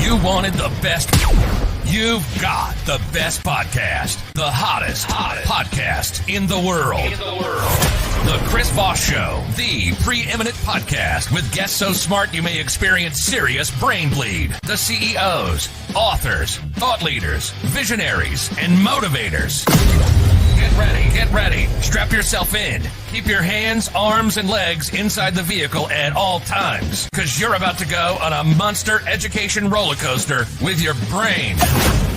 You wanted the best. You've got the best podcast. The hottest podcast in the world. The Chris Voss Show, the preeminent podcast with guests so smart you may experience serious brain bleed. The CEOs, authors, thought leaders, visionaries, and motivators. Get ready. Strap yourself in. Keep your hands, arms, and legs inside the vehicle at all times, because you're about to go on a monster education roller coaster with your brain.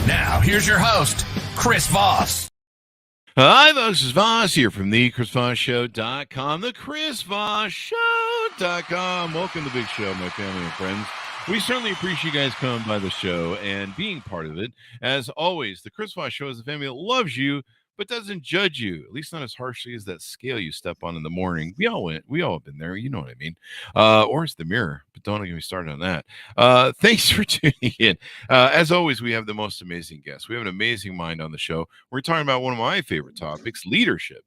Now, here's your host, Chris Voss. Hi, folks. It's Voss here from the ChrisVossShow.com, the ChrisVossShow.com. Welcome to the big show, my family and friends. We certainly appreciate you guys coming by the show and being part of it. As always, the Chris Voss Show is a family that loves you, but doesn't judge you, at least not as harshly as that scale you step on in the morning. We all have been there, you know what I mean. Or it's the mirror, but don't get me started on that. Thanks for tuning in. As always, we have the most amazing guests. We have an amazing mind on the show. We're talking about one of my favorite topics, leadership.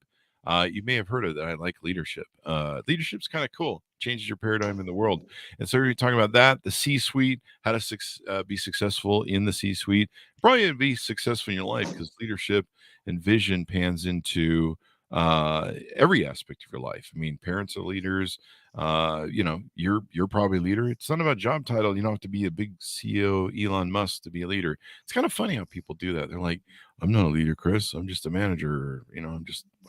You may have heard of that. I like leadership. Leadership's kind of cool. Changes your paradigm in the world. And so we're talking about that, the C-suite, how to be successful in the C-suite, probably be successful in your life, because leadership and vision pans into every aspect of your life. I mean, parents are leaders. You're probably a leader. It's not about job title. You don't have to be a big CEO, Elon Musk, to be a leader. It's kind of funny how people do that. They're like, I'm not a leader, Chris. I'm just a manager.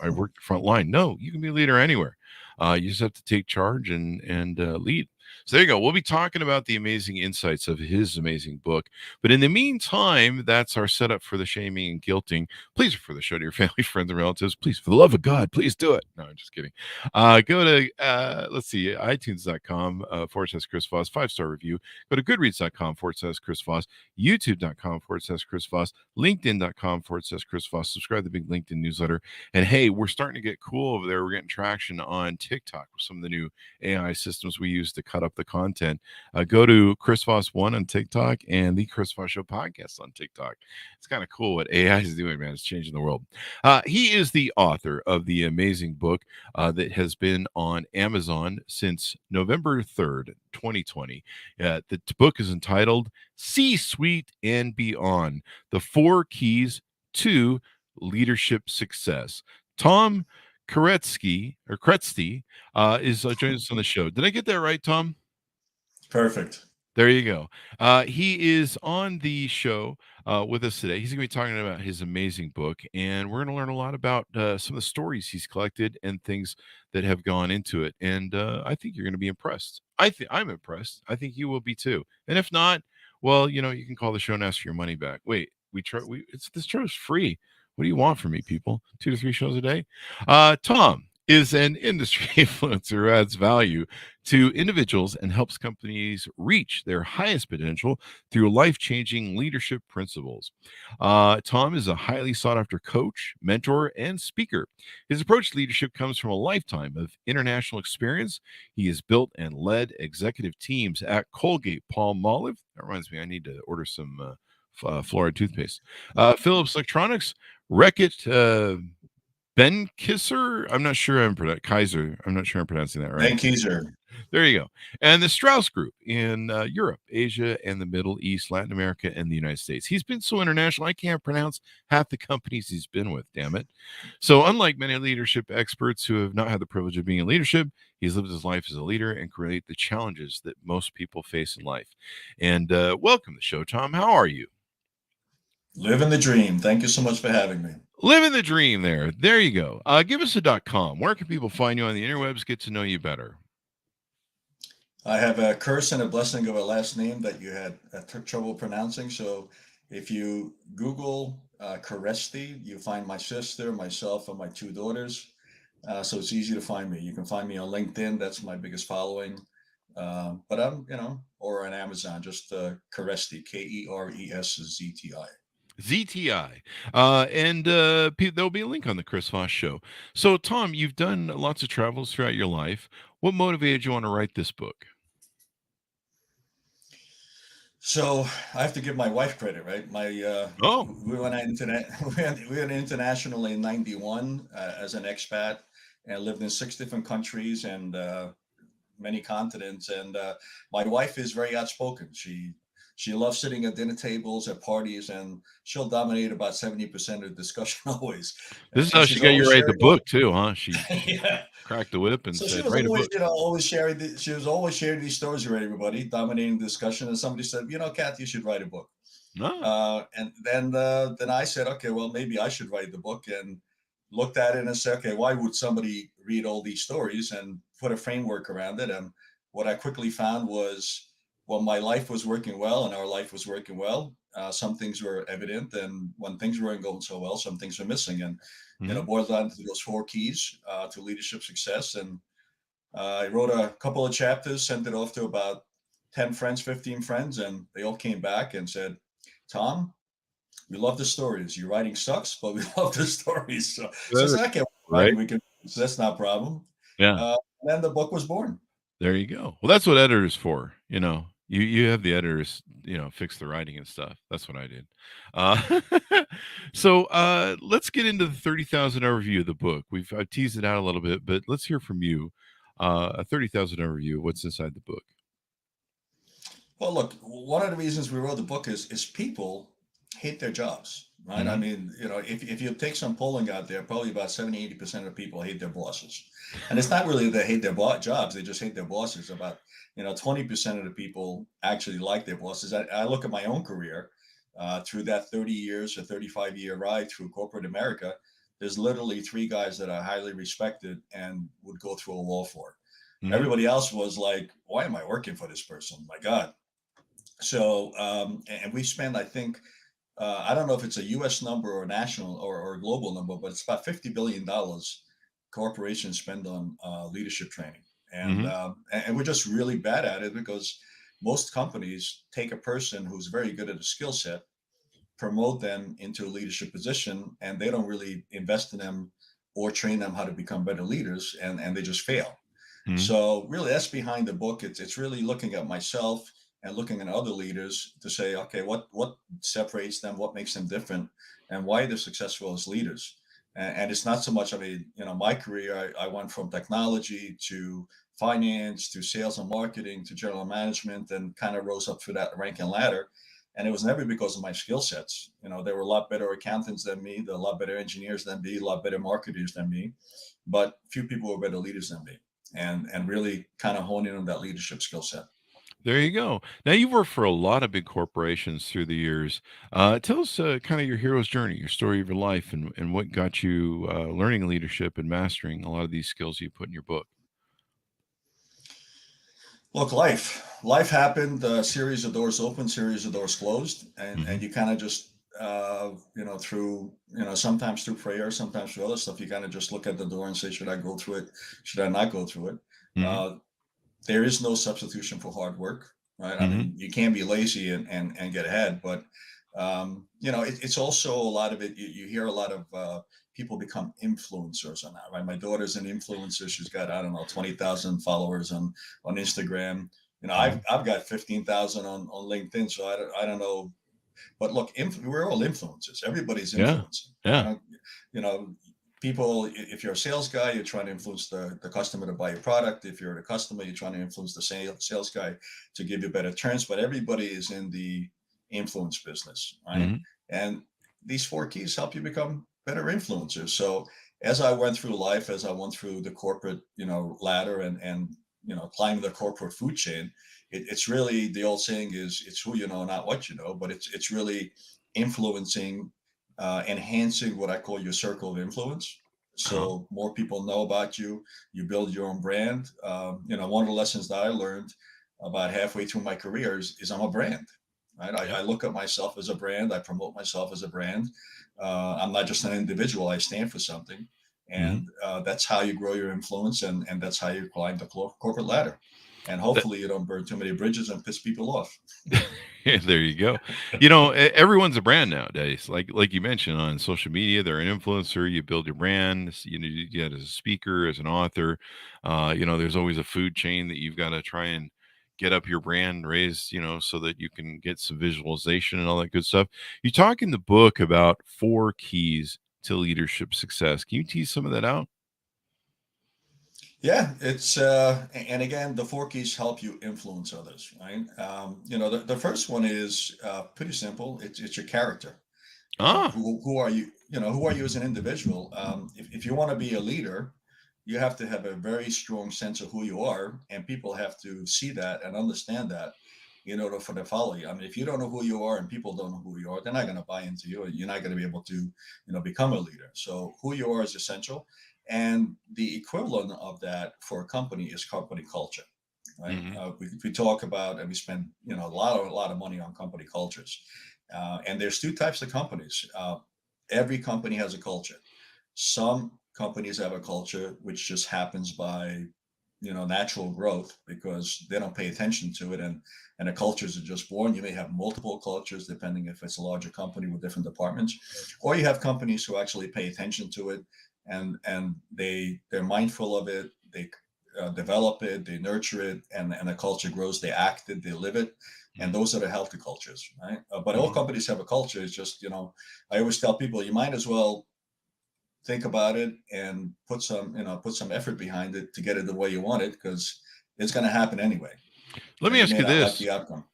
I work the front line. No, you can be a leader anywhere. You just have to take charge and lead. So there you go. We'll be talking about the amazing insights of his amazing book. But in the meantime, that's our setup for the shaming and guilting. Please refer the show to your family, friends, and relatives. Please, for the love of God, please do it. No, I'm just kidding. Go to, iTunes.com /Chris Voss, 5-star review. Go to goodreads.com /Chris Voss, youtube.com /Chris Voss, linkedin.com /Chris Voss. Subscribe to the big LinkedIn newsletter. And hey, we're starting to get cool over there. We're getting traction on TikTok with some of the new AI systems we use to cut up the content. Go to Chris Voss 1 on TikTok and the Chris Voss Show podcast on TikTok. It's kind of cool what AI is doing, man. It's changing the world. He is the author of the amazing book that has been on Amazon since November 3rd, 2020. The book is entitled C-Suite and Beyond, the 4 Keys to Leadership Success. Tom Kereszti is joining us on the show. Did I get that right, Tom? Perfect. There you go. He is on the show with us today. He's going to be talking about his amazing book, and we're going to learn a lot about some of the stories he's collected and things that have gone into it. And I think you're going to be impressed. I'm impressed. I think you will be too. And if not, well, you can call the show and ask for your money back. Wait, this show is free. What do you want from me, people? 2 to 3 shows a day? Tom is an industry influencer who adds value to individuals and helps companies reach their highest potential through life-changing leadership principles. Tom is a highly sought-after coach, mentor, and speaker. His approach to leadership comes from a lifetime of international experience. He has built and led executive teams at Colgate-Palmolive. That reminds me, I need to order some fluoride toothpaste. Philips Electronics, Reckitt Benckiser. I'm not sure I'm pronouncing that right. Benckiser. There you go. And the Strauss Group in Europe, Asia, and the Middle East, Latin America, and the United States. He's been so international, I can't pronounce half the companies he's been with, damn it. So unlike many leadership experts who have not had the privilege of being in leadership, he's lived his life as a leader and created the challenges that most people face in life. And welcome to the show, Tom. How are you? Living the dream. Thank you so much for having me. Living the dream there. There you go. Give us a .com. Where can people find you on the interwebs, get to know you better? I have a curse and a blessing of a last name that you had trouble pronouncing. So if you Google Kereszti, you find my sister, myself, and my 2 daughters. So it's easy to find me. You can find me on LinkedIn. That's my biggest following. But I'm, or on Amazon, just Kereszti, KERESZTI. ZTI. And there'll be a link on the Chris Voss Show. So, Tom, you've done lots of travels throughout your life. What motivated you on to write this book? So I have to give my wife credit, right? We went internationally in '91 as an expat, and lived in 6 different countries and many continents. And my wife is very outspoken. She She loves sitting at dinner tables, at parties, and she'll dominate about 70% of the discussion always. This is And how she she's got you always to write the sharing all, book too, huh? She yeah. cracked the whip and So she said, was "Write a always, book." always sharing. She was always sharing these stories with everybody, dominating the discussion. And somebody said, Kathy, you should write a book. No. And then I said, okay, well, maybe I should write the book, and looked at it and said, okay, why would somebody read all these stories, and put a framework around it. And what I quickly found was, when my life was working well and our life was working well, some things were evident, and when things weren't going so well, some things were missing. And Mhm. boiled down to those 4 keys to leadership success. And I wrote a couple of chapters, sent it off to about 10 friends, 15 friends, and they all came back and said, Tom, we love the stories. Your writing sucks, but we love the stories. So I said, okay, Right? writing, we can, so that's not a problem. Yeah. And then the book was born. There you go. Well, that's what editors for. You have the editors, fix the writing and stuff. That's what I did. Uh, so let's get into the 30,000 hour review of the book. I've teased it out a little bit, but let's hear from you. A 30,000 hour review. What's inside the book? Well, look, one of the reasons we wrote the book is people hate their jobs, right? I Mhm. mean, if you take some polling out there, probably about 70, 80% of people hate their bosses. And it's not really they hate their jobs, they just hate their bosses. About, 20% of the people actually like their bosses. I look at my own career through that 30 years or 35-year ride through corporate America. There's literally 3 guys that are highly respected and would go through a wall for. Mhm. Everybody else was like, why am I working for this person? My God. So, and we spend, I think, I don't know if it's a U.S. number or national or a global number, but it's about $50 billion corporations spend on leadership training, Mhm. and we're just really bad at it, because most companies take a person who's very good at a skill set, promote them into a leadership position, and they don't really invest in them or train them how to become better leaders, and they just fail. Mhm. So really, that's behind the book. It's really looking at myself and looking at other leaders to say, okay, what separates them, what makes them different, and why they're successful as leaders. And it's not so much, I mean, my career, I went from technology to finance to sales and marketing to general management, and kind of rose up through that rank and ladder. And it was never because of my skill sets. There were a lot better accountants than me, there were a lot better engineers than me, a lot better marketers than me, but few people were better leaders than me, and really kind of honing on that leadership skill set. There you go. Now you've worked for a lot of big corporations through the years. Tell us kind of your hero's journey, your story of your life, and what got you learning leadership and mastering a lot of these skills you put in your book. Look, life happened. A series of doors opened, series of doors closed, and Hmm. you kind of just through sometimes through prayer, sometimes through other stuff, you kind of just look at the door and say, should I go through it, should I not go through it? Hmm. uh, there is no substitution for hard work, right? I Hmm. mean, you can't be lazy and get ahead, but it's also a lot of it. You hear a lot of people become influencers on that, right? My daughter's an influencer. She's got, I don't know, 20,000 followers on Instagram. Hmm. I've got 15,000 on LinkedIn. So I don't know, but look, we're all influencers. Everybody's Yeah. influencing. I Yeah. don't, you know, people. If you're a sales guy, you're trying to influence the customer to buy your product. If you're the customer, you're trying to influence the sales guy to give you better terms. But everybody is in the influence business, right? Hmm. And these 4 keys help you become better influencers. So as I went through life, as I went through the corporate, ladder, and climbing the corporate food chain, it's really, the old saying is, it's who you know, not what you know, but it's really influencing, enhancing what I call your circle of influence. Uh-huh. So more people know about you. You build your own brand. One of the lessons that I learned about halfway through my career is I'm a brand. Right? Yep. I look at myself as a brand. I promote myself as a brand. I'm not just an individual. I stand for something, Hmm. and that's how you grow your influence, and that's how you climb the corporate ladder. And hopefully, you don't burn too many bridges and piss people off. There you go. Everyone's a brand nowadays. Like you mentioned on social media, they're an influencer. You build your brand. You get as a speaker, as an author. There's always a food chain that you've got to try and get up your brand, raise, so that you can get some visualization and all that good stuff. You talk in the book about 4 keys to leadership success. Can you tease some of that out? Yeah, it's and again, the four keys help you influence others, right? The first one is pretty simple. It's your character. Ah. Who are you? Who are you as an individual? If you want to be a leader, you have to have a very strong sense of who you are, and people have to see that and understand that in order for them to follow you. I mean, if you don't know who you are and people don't know who you are, they're not going to buy into you, and you're not going to be able to, become a leader. So who you are is essential, and the equivalent of that for a company is company culture, right? Hmm. We talk about and we spend a lot of money on company cultures, and there's two types of companies. Every company has a culture. Some companies have a culture which just happens by natural growth because they don't pay attention to it, and the cultures are just born. You may have multiple cultures depending if it's a larger company with different departments, or you have companies who actually pay attention to it, and they're mindful of it. They develop it, they nurture it, and the culture grows. They act it, they live it, and those are the healthy cultures, right? But all Hmm. companies have a culture. It's just, I always tell people you might as well think about it and put some effort behind it to get it the way you want it, because it's going to happen anyway, Let and me you ask may you not like this. the outcome.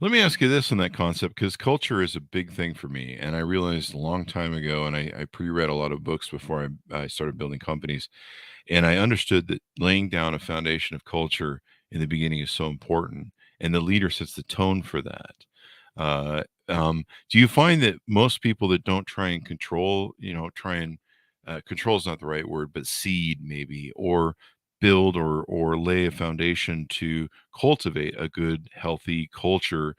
Let me ask you this on that concept, because culture is a big thing for me. And I realized a long time ago, and I pre read a lot of books before I started building companies. And I understood that laying down a foundation of culture in the beginning is so important. And the leader sets the tone for that. Do you find that most people that don't try and control, try and control is not the right word, but seed maybe, or build or lay a foundation to cultivate a good, healthy culture,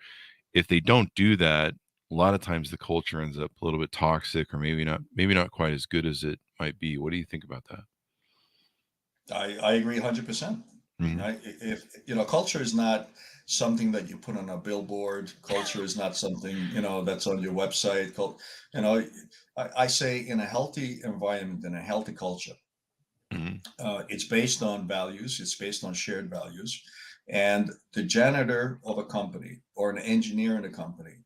if they don't do that, a lot of times the culture ends up a little bit toxic, or maybe not quite as good as it might be. What do you think about that? I agree 100%. Hmm. Right? If culture is not something that you put on a billboard. Culture is not something that's on your website. You know, I say in a healthy environment, in a healthy culture, Hmm. it's based on values. It's based on shared values, and the janitor of a company or an engineer in a company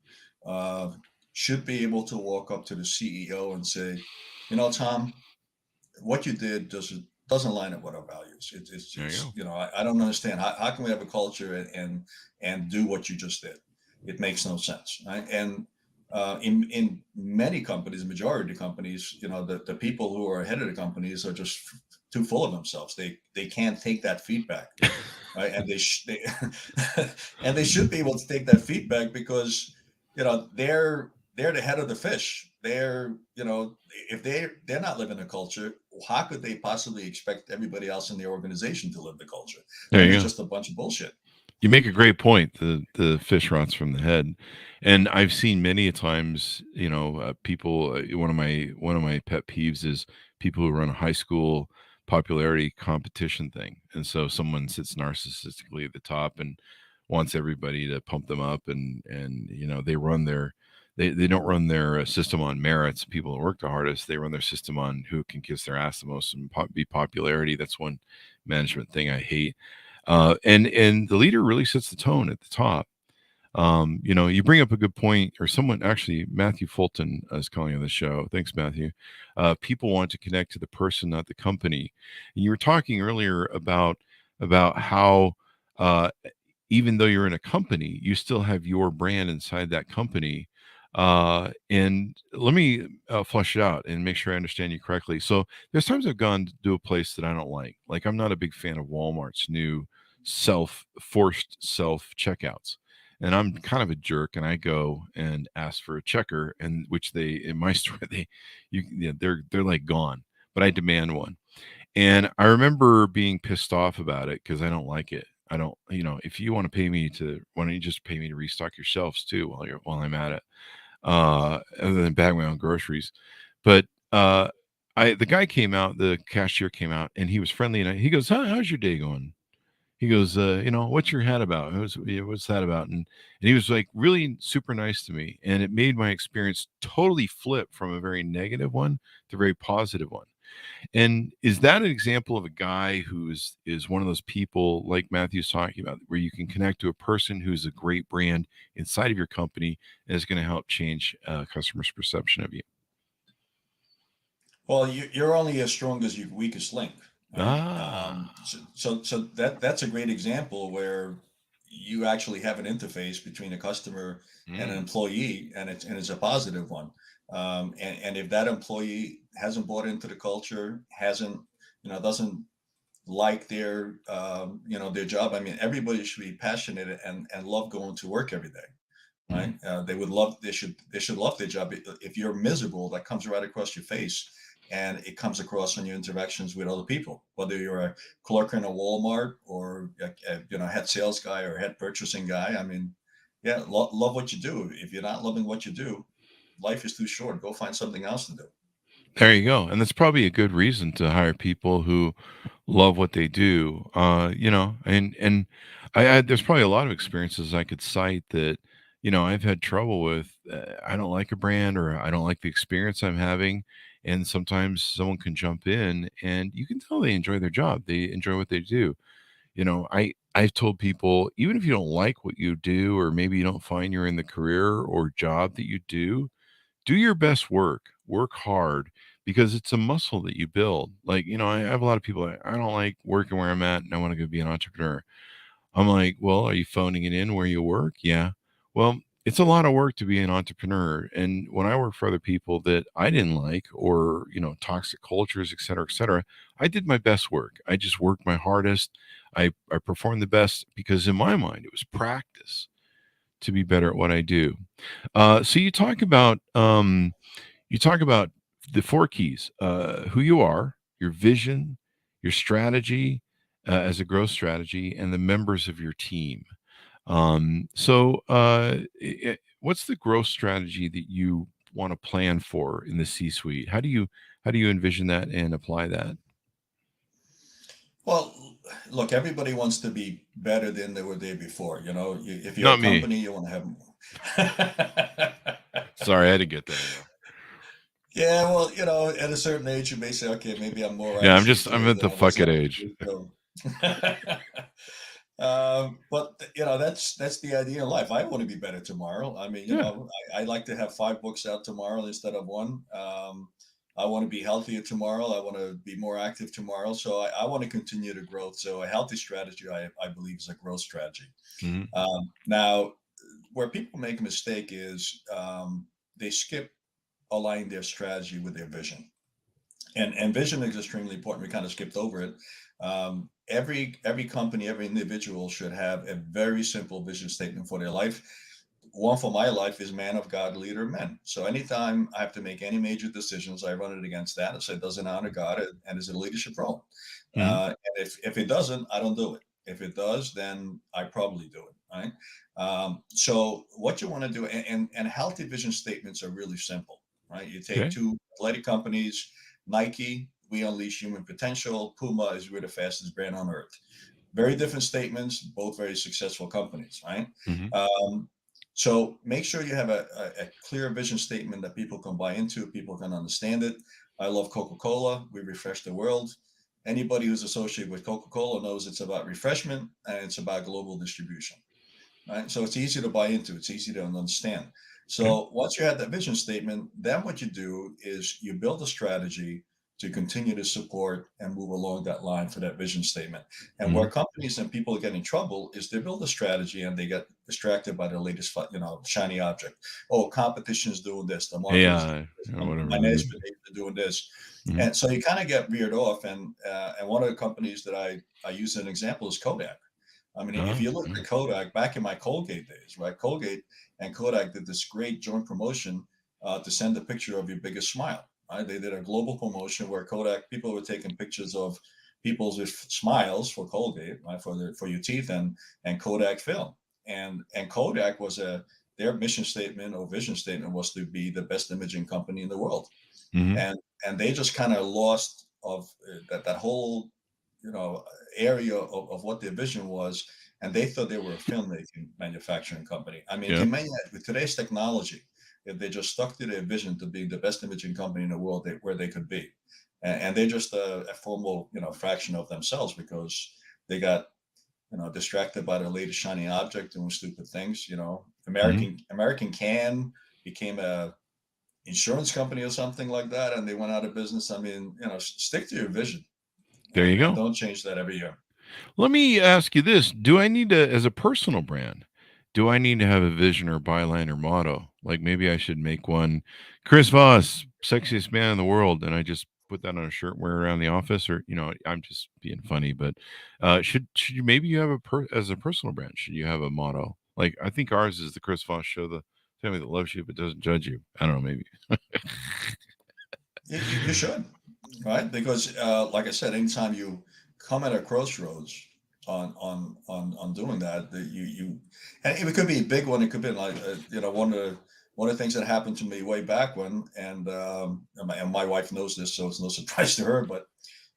uh, should be able to walk up to the CEO and say, Tom, what you did doesn't line up with our values. There you It's go. I don't understand how can we have a culture and do what you just did. It makes no sense, right? And in many companies, majority of companies, the people who are ahead of the companies are just too full of themselves. They can't take that feedback, right? And they and they should be able to take that feedback because they're the head of the fish. If they're not living a culture, how could they possibly expect everybody else in the organization to live the culture? There Then you it's go. just a bunch of bullshit. You make a great point. The fish rots from the head, and I've seen many a times. People. One of my pet peeves is people who run a high school popularity competition thing, and so someone sits narcissistically at the top and wants everybody to pump them up, and they run their. They don't run their system on merits. People who work the hardest, they run their system on who can kiss their ass the most and be popularity. That's one management thing I hate. And the leader really sets the tone at the top. You bring up a good point, or someone actually, Matthew Fulton is calling on the show. Thanks, Matthew. People want to connect to the person, not the company. And you were talking earlier about how even though you're in a company, you still have your brand inside that company. And let me flush it out and make sure I understand you correctly. So there's times I've gone to a place that I don't like. Like I'm not a big fan of Walmart's new forced self checkouts, and I'm kind of a jerk, and I go and ask for a checker, and which they in my store they're like gone, but I demand one. And I remember being pissed off about it because I don't like it. I don't, if you want to pay me why don't you just pay me to restock your shelves too while I'm at it, other than bag my own groceries. But the guy came out, the cashier came out, and he was friendly, and he goes, how's your day going? He goes, what's your hat about? What's that about? And he was like really super nice to me. And it made my experience totally flip from a very negative one to a very positive one. And is that an example of a guy who is one of those people like Matthew's talking about, where you can connect to a person who's a great brand inside of your company and is going to help change customers' perception of you? Well, you're only as strong as your weakest link, right? Ah. So that's a great example where you actually have an interface between a customer and an Mm. employee, and it's a positive one. And if that employee hasn't bought into the culture, hasn't, doesn't like their job. I mean, everybody should be passionate and love going to work every day, Mm. right? They should love their job. If you're miserable, that comes right across your face, and it comes across on your interactions with other people, whether you're a clerk in a Walmart or head sales guy or head purchasing guy. I mean, yeah, love what you do. If you're not loving what you do, life is too short. Go find something else to do. There you go. And that's probably a good reason to hire people who love what they do. And there's probably a lot of experiences I could cite that, I've had trouble with. I don't like a brand or I don't like the experience I'm having. And sometimes someone can jump in and you can tell they enjoy their job. They enjoy what they do. I've told people, even if you don't like what you do, or maybe you don't find you're in the career or job that you do your best work hard because it's a muscle that you build. Like, I have a lot of people, I don't like working where I'm at and I want to go be an entrepreneur. I'm like, well, are you phoning it in where you work? Yeah. Well, it's a lot of work to be an entrepreneur. And when I work for other people that I didn't like, or, toxic cultures, et cetera, I did my best work. I just worked my hardest. I performed the best because in my mind, it was practice to be better at what I do. So you talk about the four keys: who you are, your vision, your strategy as a growth strategy, and the members of your team. What's the growth strategy that you want to plan for in the C-suite? How do you envision that and apply that? Well, look, everybody wants to be better than they were the day before. If you're a Not me. company, you want to have. Sorry, I had to get that in there. Yeah, well, at a certain age, you may say, okay, maybe I'm more Yeah, anxious I'm today at than the I was fuck it age. yesterday. So, but that's the idea in life. I want to be better tomorrow. I mean, Yeah. I like to have 5 books out tomorrow instead of one. I want to be healthier tomorrow. I want to be more active tomorrow. So I want to continue to grow. So a healthy strategy, I believe, is a growth strategy. Hmm. Now, where people make a mistake is they skip aligning their strategy with their vision. And vision is extremely important. We kind of skipped over it. Every company, every individual should have a very simple vision statement for their life. One for my life is man of God, leader of men. So anytime I have to make any major decisions, I run it against that. I say, does it honor God and is it a leadership role? Hmm. And if it doesn't, I don't do it. If it does, then I probably do it. Right. So what you want to do, and healthy vision statements are really simple. Right. You take Okay. two athletic companies, Nike, we unleash human potential. Puma is we're the fastest brand on earth. Very different statements, both very successful companies, right? Hmm. Um, so make sure you have a clear vision statement that people can buy into, people can understand it. I love Coca-Cola. We refresh the world. Anybody who's associated with Coca-Cola knows it's about refreshment and it's about global distribution, right? So it's easy to buy into, it's easy to understand. Okay. So once you have that vision statement, then what you do is you build a strategy to continue to support and move along that line for that vision statement. And Hmm. where companies and people get in trouble is they build a strategy and they get distracted by the latest, shiny object. Oh, competition is doing this, the market is AI doing this, or whatever my it is. management is doing this, Hmm. and so you kind of get veered off. And one of the companies that I use as an example is Kodak. I mean, if Ah, you look at Kodak back in my Colgate days, right? Colgate and Kodak did this great joint promotion to send a picture of your biggest smile. Right? They did a global promotion where Kodak people were taking pictures of people's with smiles for Colgate, right, for your teeth, and Kodak film. And Kodak was their mission statement or vision statement was to be the best imaging company in the world, hmm. and they just kind of lost of that whole you know area of what their vision was, and they thought they were a filmmaking manufacturing company. I mean, Yeah. with today's technology, if they just stuck to their vision to be the best imaging company in the world, where they could be, and they're just a formal fraction of themselves because they got distracted by the latest shiny object doing stupid things. Hmm. American Can became a insurance company or something like that, and they went out of business. I mean, stick to your vision. There you and go. don't change that every year. Let me ask you this. Do I need to, as a personal brand, do I need to have a vision or byline or motto? Like maybe I should make one, Chris Voss, sexiest man in the world, and I just put that on a shirt and wear it around the office, or I'm just being funny, but should you maybe you have as a personal brand, should you have a motto? Like I think ours is the Chris Voss Show, the family that loves you but doesn't judge you. I don't know, maybe. You should, right? Because like I said, anytime you come at a crossroads on doing that, that you and it could be a big one. It could be like one of the things that happened to me way back when, and my wife knows this, so it's no surprise to her. But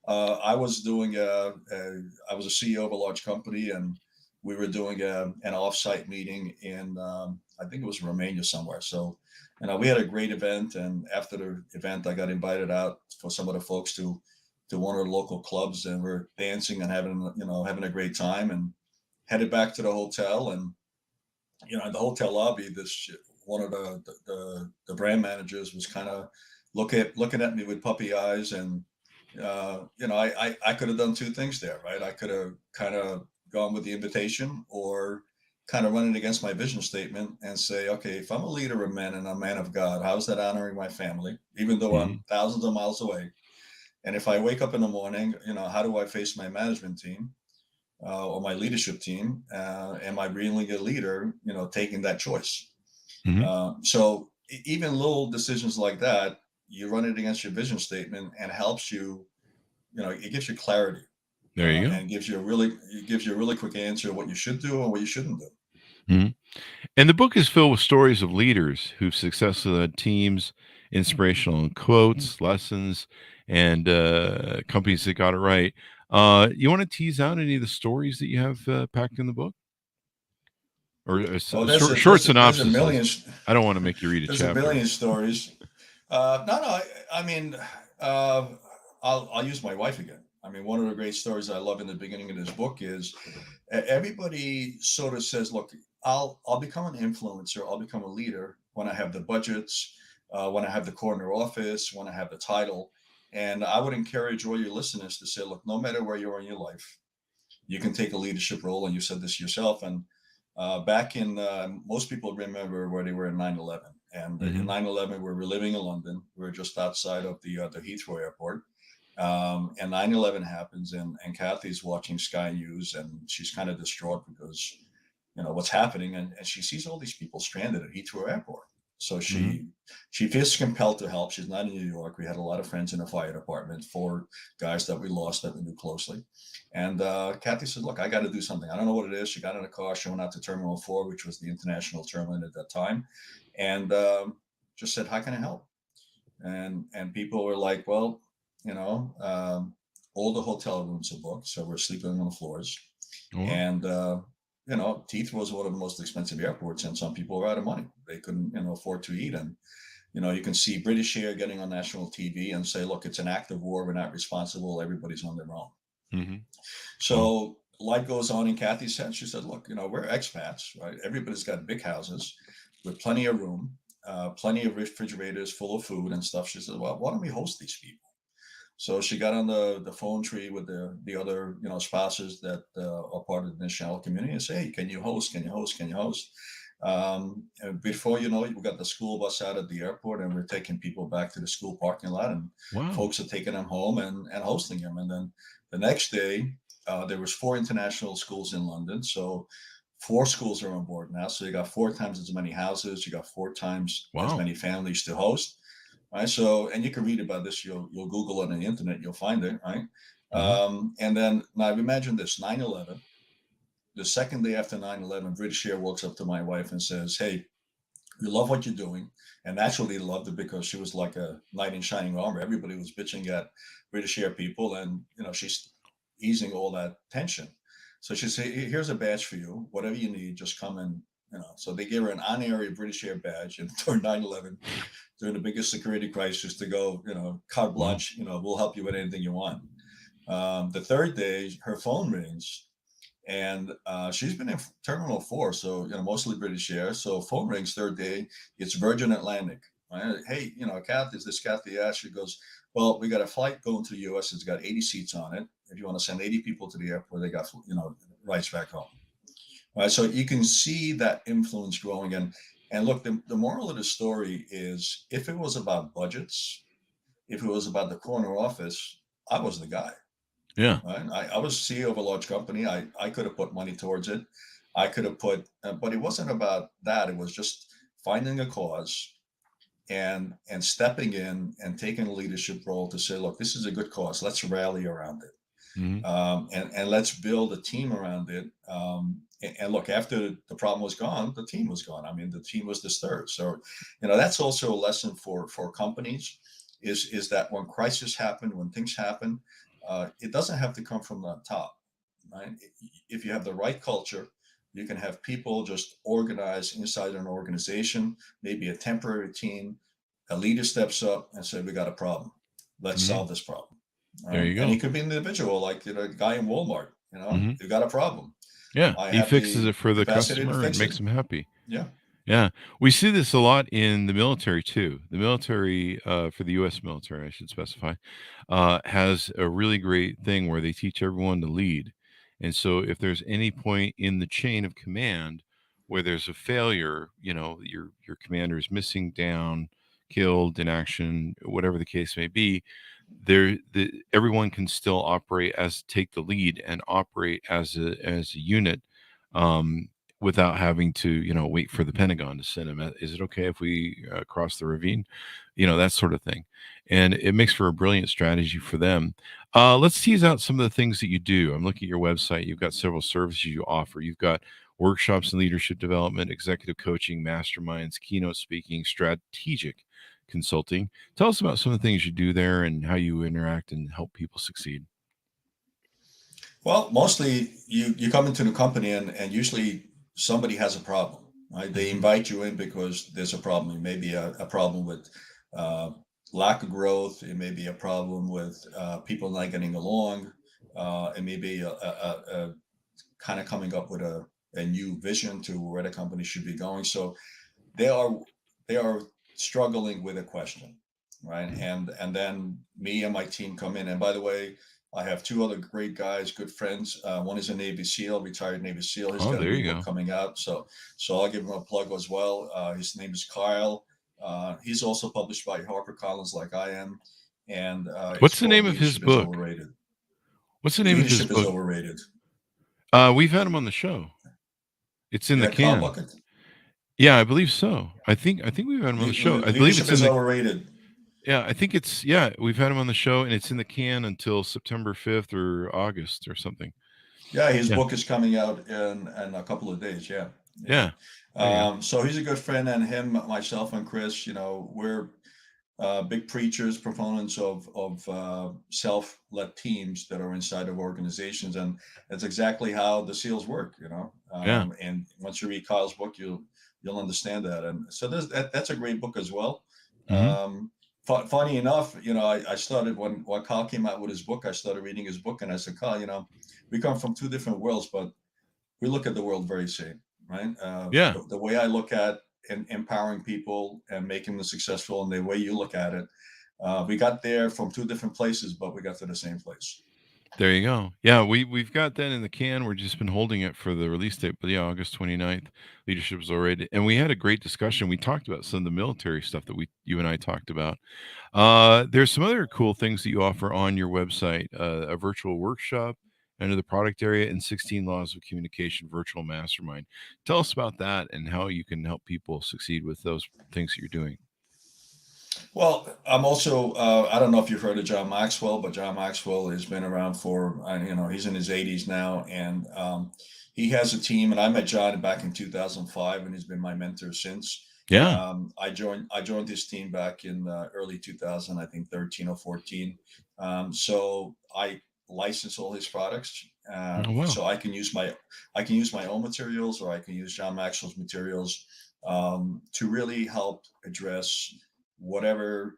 I was doing I was a CEO of a large company, and we were doing an offsite meeting in I think it was Romania somewhere. So, we had a great event, and after the event, I got invited out for some of the folks to one of the local clubs, and we're dancing and having a great time, and headed back to the hotel, and in the hotel lobby, this one of the brand managers was kind of looking at me with puppy eyes, and I could have done two things there, right? I could have kind of gone with the invitation, or kind of run it against my vision statement and say, okay, if I'm a leader of men and a man of God, how's that honoring my family, even though Mhm. I'm thousands of miles away? And if I wake up in the morning, how do I face my management team or my leadership team? Am I really a leader, taking that choice? Mhm. So even little decisions like that, you run it against your vision statement, and helps you, it gives you clarity, There you go. and gives you a really quick answer of what you should do and what you shouldn't do. Mhm. And the book is filled with stories of leaders who've successfully led teams, inspirational quotes, lessons, and companies that got it right. You want to tease out any of the stories that you have packed in the book, or Oh, short there's a synopsises? million I don't want to make you read a there's a chapter. billion stories. No, no. I mean, uh, I'll use my wife again. I mean, one of the great stories I love in the beginning of this book is everybody sort of says, "Look, I'll become an influencer. I'll become a leader when I have the budgets, when I have the corner office, when I have the title." And I would encourage all your listeners to say, "Look, no matter where you are in your life, you can take a leadership role." And you said this yourself. And back in, most people remember where they were in 9/11. And in Hmm. 9/11, we were living in London. We were just outside of the Heathrow airport. And 9/11 happens, and Kathy's watching Sky News, and she's kind of distraught because, what's happening. And she sees all these people stranded at Heathrow Airport. So Hmm. she feels compelled to help. She's not in New York. We had a lot of friends in the fire department, 4 guys that we lost that we knew closely. And Kathy said, "Look, I got to do something. I don't know what it is." She got in a car. She went out to Terminal 4, which was the international terminal at that time, and just said, "How can I help?" And people were like, "Well, you know, all the hotel rooms are booked, so we're sleeping on the floors." Oh, wow. And Teeth was one of the most expensive airports, and some people were out of money. They couldn't, afford to eat. And you can see British Air getting on national TV and say, "Look, it's an act of war. We're not responsible. Everybody's on their own." Hmm. Wow. So life goes on in Kathy's head. She said, "Look, we're expats, right? Everybody's got big houses with plenty of room, plenty of refrigerators full of food and stuff." She said, "Well, why don't we host these people?" So she got on the phone tree with the other spouses that are part of the national community, and say, "Hey, can you host? Can you host? Can you host?" And before you know it, we got the school bus out at the airport, and we're taking people back to the school parking lot, and Wow. folks are taking them home and hosting them. And then the next day, there was 4 international schools in London, so 4 schools are on board now. So you got 4 times as many houses, you got 4 times as Wow. many families to host. Right. So, and you can read about this. You'll Google it on the internet. You'll find it. Right. Hmm. And then now imagine this: 9/11. The second day after 9/11, British Air walks up to my wife and says, "Hey, we love what you're doing." And naturally, they loved it because she was like a knight in shining armor. Everybody was bitching at British Air people, and she's easing all that tension. So she said, "Here's a badge for you. Whatever you need, just come and." So they gave her an honorary British Air badge, and during 9/11, during the biggest security crisis, to go, carte Wow. blanche, we'll help you with anything you want. The third day, her phone rings, and she's been in Terminal 4, so mostly British Air. So phone rings third day, it's Virgin Atlantic. Right? "Hey, Kathy, is this Kathy Ash?" She goes, Well, we got a flight going to the U.S. It's got 80 seats on it. If you want to send 80 people to the airport, they got rights back home. All right, so you can see that influence growing. And look, the moral of the story is, if it was about budgets, if it was about the corner office, I was the guy. Yeah. Right? I was CEO of a large company. I could have put money towards it. I could have but it wasn't about that. It was just finding a cause and stepping in and taking a leadership role to say, look, this is a good cause. Let's rally around it. Hmm. And let's build a team around it. And look, after the problem was gone, the team was gone. I mean, the team was disturbed. So, that's also a lesson for companies, is that when crisis happen, when things happen, it doesn't have to come from the top, right? If you have the right culture, you can have people just organize inside an organization, maybe a temporary team. A leader steps up and say, we got a problem. Let's Hmm. solve this problem. There Right? you And he go. could be an individual, like a guy in Walmart. Hmm. You got a problem. Yeah, I he have fixes the it for the capacity to customer and fix it. makes him happy. Yeah. Yeah, we see this a lot in the military too. The military, for the U.S. military, I should specify, has a really great thing where they teach everyone to lead. And so, if there's any point in the chain of command where there's a failure, your commander is missing, down, killed, in action, whatever the case may be, everyone can still take the lead and operate as a unit. Um, Without having to, wait for the Pentagon to send him. Is it okay if we cross the ravine? That sort of thing. And it makes for a brilliant strategy for them. Let's tease out some of the things that you do. I'm looking at your website. You've got several services you offer. You've got workshops in leadership development, executive coaching, masterminds, keynote speaking, strategic consulting. Tell us about some of the things you do there and how you interact and help people succeed. Well, mostly you come into the company, and usually somebody has a problem, right? They Hmm. invite you in because there's a problem. It may be a problem with uh, lack of growth. It may be a problem with people not getting along. It may be a kind of coming up with a new vision to where the company should be going. So they are they are struggling with a question, right? And then me and my team come in. And by the way, I have two other great guys, good friends. One is a Navy SEAL, retired Navy SEAL. He's Oh, got a there new you book go. coming out, so I'll give him a plug as well. His name is Kyle. He's also published by HarperCollins, like I am, and it's What's the name called of his "Leadership is book? Overrated." What's the name of his Leadership is book? overrated. We've had him on the show. It's in You the had Kyle can. Bucket. Yeah, I believe so. I think we've had him on the show. I believe Leadership it's in is the overrated. yeah, I think we've had him on the show and it's in the can until September 5th or August or something. Yeah, his Yeah. book is coming out in a couple of days. Yeah, yeah. Yeah. There you go. So he's a good friend, and him, myself, and Chris. We're big preachers, proponents of self-led teams that are inside of organizations, and that's exactly how the SEALs work. Yeah. And once you read Kyle's book, you'll understand that. And so that's a great book as well. Mhm. Funny enough, I started when Kyle came out with his book. I started reading his book, and I said, Kyle, we come from two different worlds, but we look at the world very same, right? Yeah. The way I look at empowering people and making them successful, and the way you look at it, we got there from two different places, but we got to the same place. There you go. Yeah, we've got that in the can. We're just been holding it for the release date, but yeah, August 29th. Leadership is already, and we had a great discussion. We talked about some of the military stuff that you and I talked about. There's some other cool things that you offer on your website, a virtual workshop under the product area and 16 laws of communication virtual mastermind. Tell us about that and how you can help people succeed with those things that you're doing. Well, I'm also, I don't know if you've heard of John Maxwell, but John Maxwell has been around for, he's in his 80s now, and he has a team. And I met John back in 2005, and he's been my mentor since. Yeah. I joined his team back in early 2000, I think 13 or 14. So I license all his products, Oh, wow. so I can use my own materials, or I can use John Maxwell's materials, to really help address whatever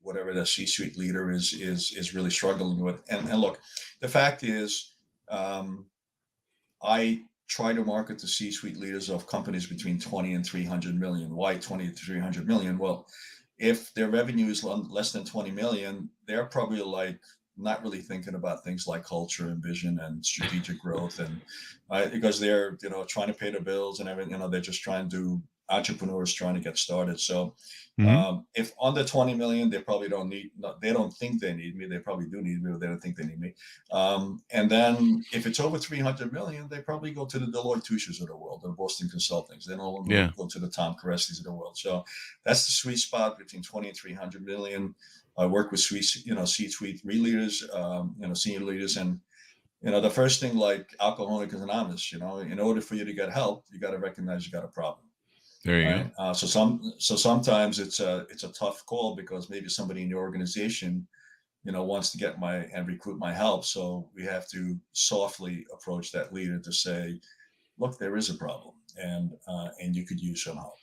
whatever the C-suite leader is really struggling with. And look, the fact is, I try to market to C-suite leaders of companies between 20 and 300 million. Why 20 to 300 million? Well, if their revenue is less than 20 million, they're probably like not really thinking about things like culture and vision and strategic growth, and because they're trying to pay their bills and everything. They're just trying to entrepreneurs trying to get started. So Hmm. if under 20 million, they probably don't need, they don't think they need me. They probably do need me, but they don't think they need me. And then if it's over 300 million, they probably go to the Deloitte Touches of the world, the Boston Consultings. They no longer Yeah. go to the Tom Carestis of the world. So that's the sweet spot between 20 and 300 million. I work with C-suite leaders, senior leaders, and the first thing, like Alcoholics Anonymous, in order for you to get help, you got to recognize you got a problem, There you go. right? So sometimes it's a tough call because maybe somebody in the organization, wants to get my and recruit my help. So we have to softly approach that leader to say, look, there is a problem, and you could use some help.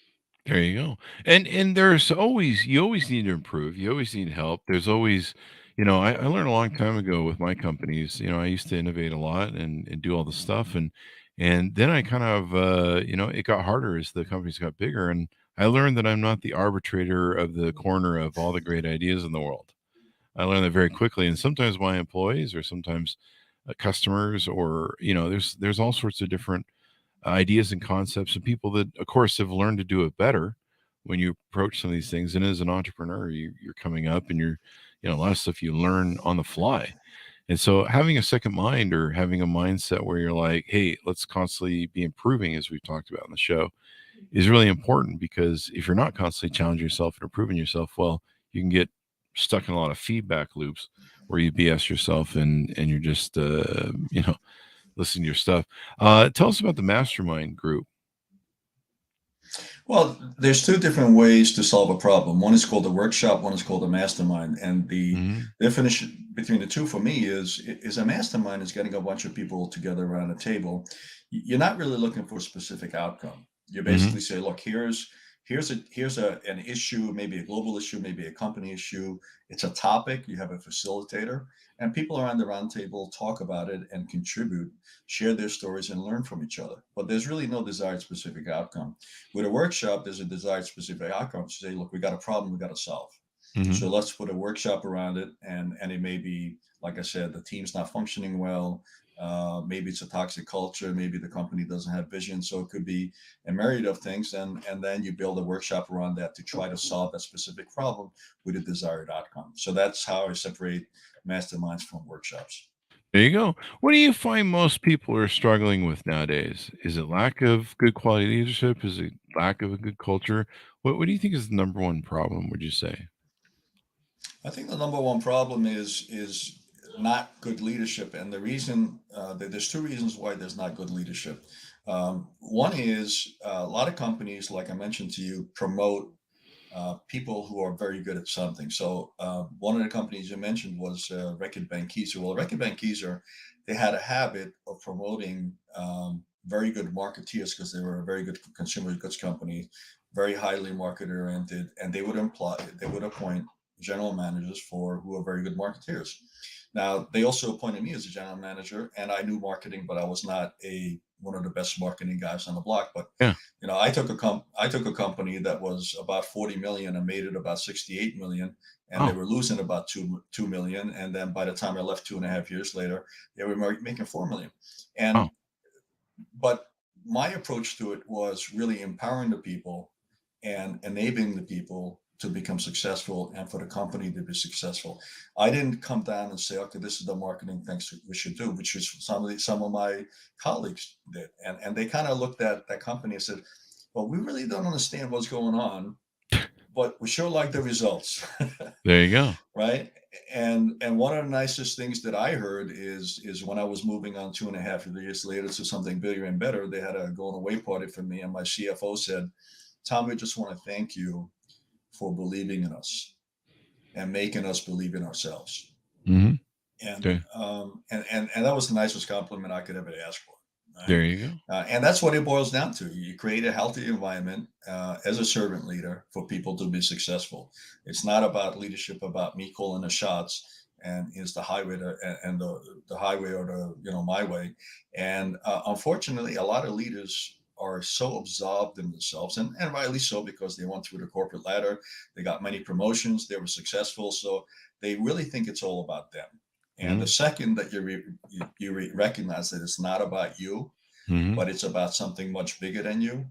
There you go. And there's always you always need to improve. You always need help. There's always, I learned a long time ago with my companies. I used to innovate a lot and do all the stuff, and then I kind of it got harder as the companies got bigger, and I learned that I'm not the arbitrator of the corner of all the great ideas in the world. I learned that very quickly, and sometimes my employees, or sometimes customers, or there's all sorts of different ideas and concepts and people that of course have learned to do it better when you approach some of these things. And as an entrepreneur, you're coming up, and you're a lot of stuff you learn on the fly. And so having a second mind, or having a mindset where you're like, hey, let's constantly be improving, as we've talked about in the show, is really important. Because if you're not constantly challenging yourself and improving yourself, well, you can get stuck in a lot of feedback loops where you BS yourself, and you're just listening to your stuff. Tell us about the mastermind group. Well, there's two different ways to solve a problem. One is called a workshop, one is called a mastermind. And the Hmm. definition between the two for me is a mastermind is getting a bunch of people together around a table. You're not really looking for a specific outcome. You Hmm. basically say, look, here's an issue, maybe a global issue, maybe a company issue. It's a topic. You have a facilitator, and people around the round table talk about it and contribute, share their stories, and learn from each other. But there's really no desired specific outcome. With a workshop, there's a desired specific outcome. Say, look, we got a problem we got to solve. Hmm. So let's put a workshop around it, and it may be, like I said, the team's not functioning well. Maybe it's a toxic culture. Maybe the company doesn't have vision. So it could be a myriad of things, and then you build a workshop around that to try to solve that specific problem with a desired outcome. So that's how I separate masterminds from workshops. There you go. What do you find most people are struggling with nowadays? Is it lack of good quality leadership? Is it lack of a good culture? What do you think is the number one problem, would you say? I think the number one problem is not good leadership, and the reason there's two reasons why there's not good leadership. One is a lot of companies, like I mentioned to you, promote people who are very good at something. So one of the companies you mentioned was Reckitt Benckiser. Well, Reckitt Benckiser, they had a habit of promoting very good marketeers because they were a very good consumer goods company, very highly market oriented, and they would appoint general managers for who are very good marketeers. Now they also appointed me as a general manager, and I knew marketing, but I was not a one of the best marketing guys on the block. But Yeah. I took a company that was about 40 million and made it about 68 million, and they Oh. were losing about 2 million. And then by the time I left 2.5 years later, they were making 4 million. Oh. And but my approach to it was really empowering the people and enabling the people to become successful and for the company to be successful. I didn't come down and say, okay, this is the marketing things we should do, which is some of my colleagues did. And they kind of looked at that company and said, well, we really don't understand what's going on, but we sure like the results. There you go. Right. And one of the nicest things that I heard is when I was moving on 2.5 years later to something bigger and better, they had a going away party for me, and my CFO said, Tom, we just want to thank you for believing in us and making us believe in ourselves. Hmm. And Okay. and that was the nicest compliment I could ever ask for. Right. There you go. And that's what it boils down to. You create a healthy environment as a servant leader for people to be successful. It's not about leadership about me calling the shots and is the highway to, and the highway or the my way. And unfortunately, a lot of leaders are so absorbed in themselves, and rightly so, because they went through the corporate ladder, they got many promotions, they were successful, so they really think it's all about them. And the Mm-hmm. second that recognize that it's not about you, Mm-hmm. but it's about something much bigger than you,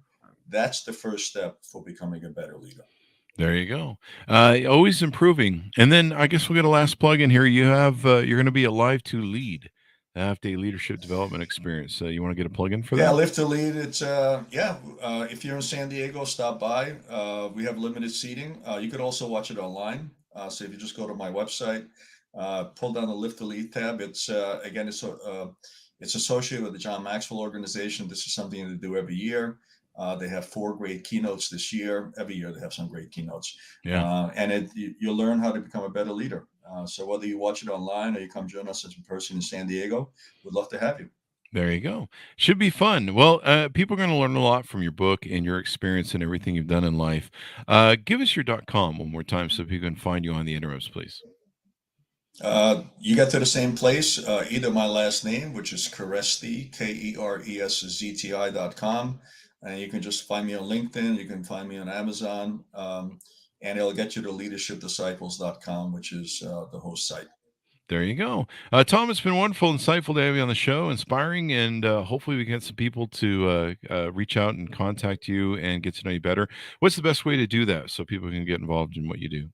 that's the first step for becoming a better leader. There you go. Always improving. And then I guess we'll get a last plug in here. You have you're going to be a Live to Lead, half-day leadership development experience. You want to get a plug in for Yeah, that? Live to Lead. It's if you're in San Diego, stop by. We have limited seating. You could also watch it online. So if you just go to my website, pull down the Live to Lead tab. It's again, it's associated with the John Maxwell organization. This is something they do every year. They have 4 great keynotes this year. Every year they have some great keynotes, Yeah. and you'll learn how to become a better leader. So whether you watch it online or you come join us in person in San Diego, we'd love to have you. There you go. Should be fun. Well, people are going to learn a lot from your book and your experience and everything you've done in life. Give us your .com one more time so people can find you on the interwebs, please. You get to the same place, either my last name, which is Kereszti, KERESZTI.com, and you can just find me on LinkedIn. You can find me on Amazon, and it'll get you to leadershipdisciples.com, which is the host site. There you go. Tom, it's been wonderful, insightful to have you on the show, inspiring, and hopefully we can get some people to reach out and contact you and get to know you better. What's the best way to do that so people can get involved in what you do?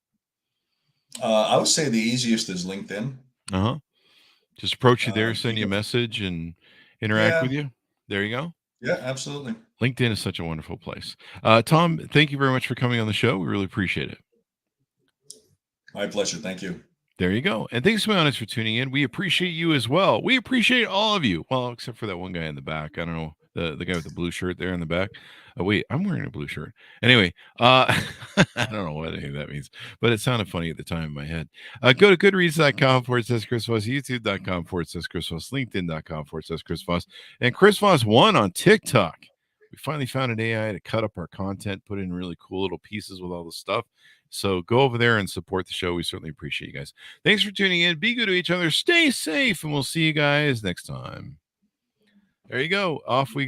I would say the easiest is LinkedIn. Uh-huh. Just approach you there, You send you a can, message, and interact with yeah, you. There you go. yeah, absolutely. LinkedIn is such a wonderful place. Tom, thank you very much for coming on the show. We really appreciate it. My pleasure. Thank you. There you go. And thanks to my audience for tuning in. We appreciate you as well. We appreciate all of you. Well, except for that one guy in the back. I don't know. The guy with the blue shirt there in the back. Oh, wait, I'm wearing a blue shirt. Anyway, I don't know what any of that means, but it sounded funny at the time in my head. Go to goodreads.com/Chris Voss, youtube.com/Chris Voss, LinkedIn.com/Chris Voss, and Chris Voss 1 on TikTok. We finally found an AI to cut up our content, put in really cool little pieces with all the stuff. So go over there and support the show. We certainly appreciate you guys. Thanks for tuning in. Be good to each other. Stay safe, and we'll see you guys next time. There you go. Off we